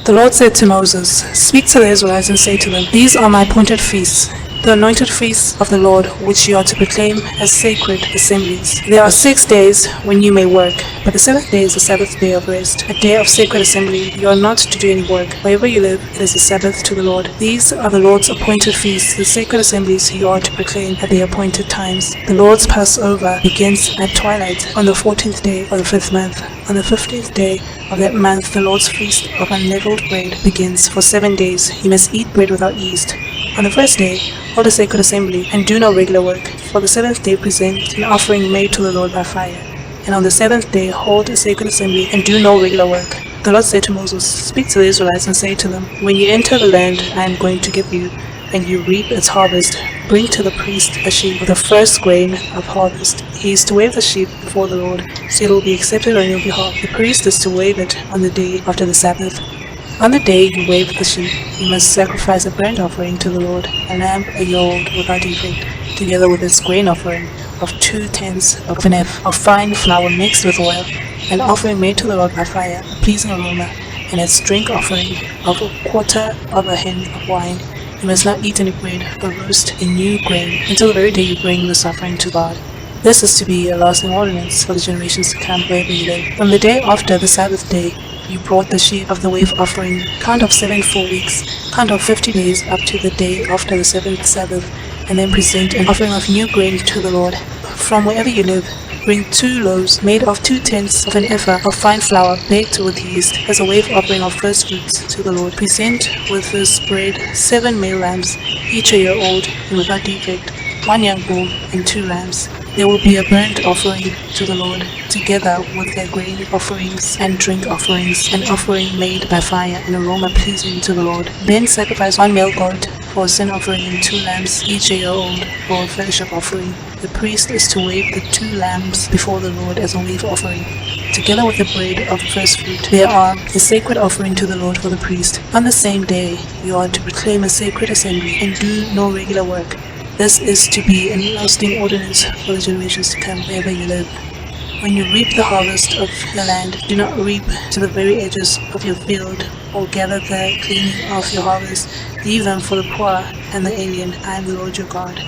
The Lord said to Moses, "Speak to the Israelites and say to them, These are my appointed feasts, the anointed feasts of the Lord, which you are to proclaim as sacred assemblies. There are 6 days when you may work, but the seventh day is the Sabbath day of rest, a day of sacred assembly. You are not to do any work. Wherever you live, it is a Sabbath to the Lord. These are the Lord's appointed feasts, the sacred assemblies you are to proclaim at the appointed times. The Lord's Passover begins at twilight on the 14th day of the 5th month. On the 15th day of that month, the Lord's feast of unleavened bread begins. For 7 days you must eat bread without yeast. On the first day, hold a sacred assembly, and do no regular work. For the 7th day, present an offering made to the Lord by fire. And on the 7th day, hold a sacred assembly, and do no regular work." The Lord said to Moses, "Speak to the Israelites and say to them, When you enter the land I am going to give you, and you reap its harvest, bring to the priest a sheaf of the first grain of harvest. He is to wave the sheaf before the Lord, so it will be accepted on your behalf. The priest is to wave it on the day after the Sabbath. On the day you wave the sheaf, you must sacrifice a burnt offering to the Lord, a lamb a year old without defect, together with its grain offering of 2/10 of an ephah of fine flour mixed with oil, an offering made to the Lord by fire, a pleasing aroma, and its drink offering of 1/4 of a hin of wine. You must not eat any bread or roast in new grain until the very day you bring this offering to God. This is to be a lasting ordinance for the generations to come wherever you live. On the day after the Sabbath day, you brought the sheaf of the wave offering. Count off 7 full weeks. Count off 50 days up to the day after the 7th Sabbath, and then present an offering of new grain to the Lord. From wherever you live, bring 2 loaves made of 2/10 of an ephah of fine flour baked with yeast as a wave offering of first fruits to the Lord. Present with this bread 7 male lambs, each a year old and without defect, 1 young bull and 2 rams. There will be a burnt offering to the Lord, together with their grain offerings and drink offerings, an offering made by fire, an aroma pleasing to the Lord. Then sacrifice 1 male goat for a sin offering and 2 lambs, each a year old, for a fellowship offering. The priest is to wave the 2 lambs before the Lord as a wave offering, together with the bread of the first fruit. They are a sacred offering to the Lord for the priest. On the same day, you are to proclaim a sacred assembly and do no regular work. This is to be a lasting ordinance for the generations to come wherever you live. When you reap the harvest of your land, do not reap to the very edges of your field, or gather the cleaning of your harvest. Leave them for the poor and the alien. I am the Lord your God.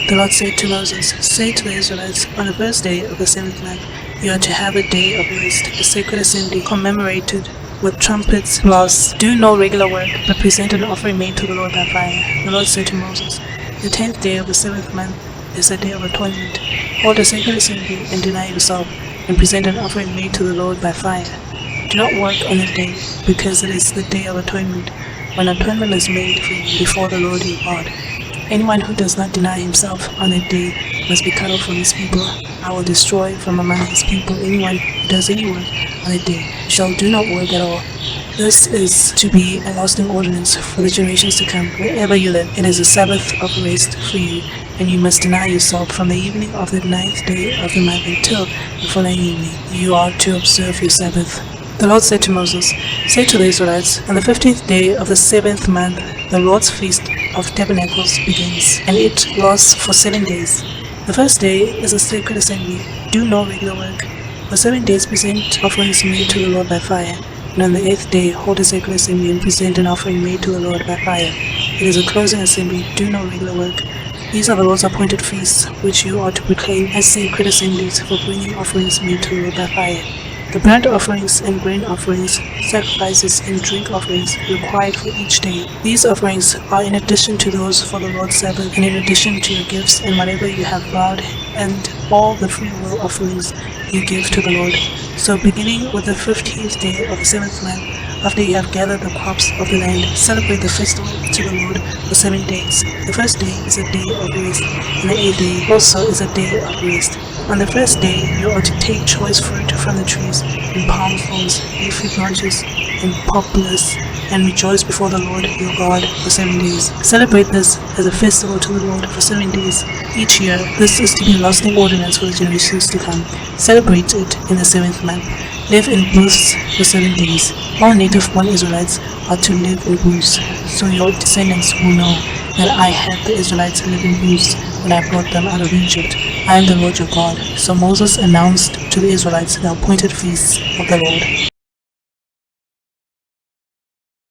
The Lord said to Moses, "Say to the Israelites, on the first day of the 7th month, you are to have a day of rest, a sacred assembly commemorated with trumpets, blasts. Do no regular work, but present an offering made to the Lord by fire." The Lord said to Moses, "The 10th day of the 7th month is a day of atonement. Hold a sacred assembly and deny yourself, and present an offering made to the Lord by fire. Do not work on the day, because it is the day of atonement, when atonement is made for you before the Lord your God. Anyone who does not deny himself on that day must be cut off from his people. I will destroy from among his people anyone who does any work on that day. Shall do not work at all. This is to be a lasting ordinance for the generations to come wherever you live. It is a Sabbath of rest for you, and you must deny yourself from the evening of the 9th day of the month until the following evening. You are to observe your Sabbath." The Lord said to Moses, "Say to the Israelites, on the 15th day of the 7th month, the Lord's feast of tabernacles begins, and it lasts for 7 days. The first day is a sacred assembly. Do no regular work. For 7 days present offerings made to the Lord by fire. And on the 8th day, hold a sacred assembly and present an offering made to the Lord by fire. It is a closing assembly. Do no regular work. These are the Lord's appointed feasts, which you are to proclaim as sacred assemblies for bringing offerings made to the Lord by fire. The burnt offerings and grain offerings, sacrifices and drink offerings required for each day. These offerings are in addition to those for the Lord's Sabbath, and in addition to your gifts and whatever you have vowed, and all the free will offerings you give to the Lord. So beginning with the 15th day of the 7th month, after you have gathered the crops of the land, celebrate the festival to the Lord for 7 days. The first day is a day of rest, and the 8th day also is a day of rest. On the first day, you are to take choice fruit from the trees, and palm fronds, leafy branches, and poplars, and rejoice before the Lord your God for 7 days. Celebrate this as a festival to the Lord for 7 days each year. This is to be a lasting ordinance for the generations to come. Celebrate it in the 7th month. Live in booths for 7 days. All native-born Israelites are to live in booths, so your descendants will know that I had the Israelites live in booths when I brought them out of Egypt. I am the Lord your God. So Moses announced to the Israelites the appointed feasts of the Lord.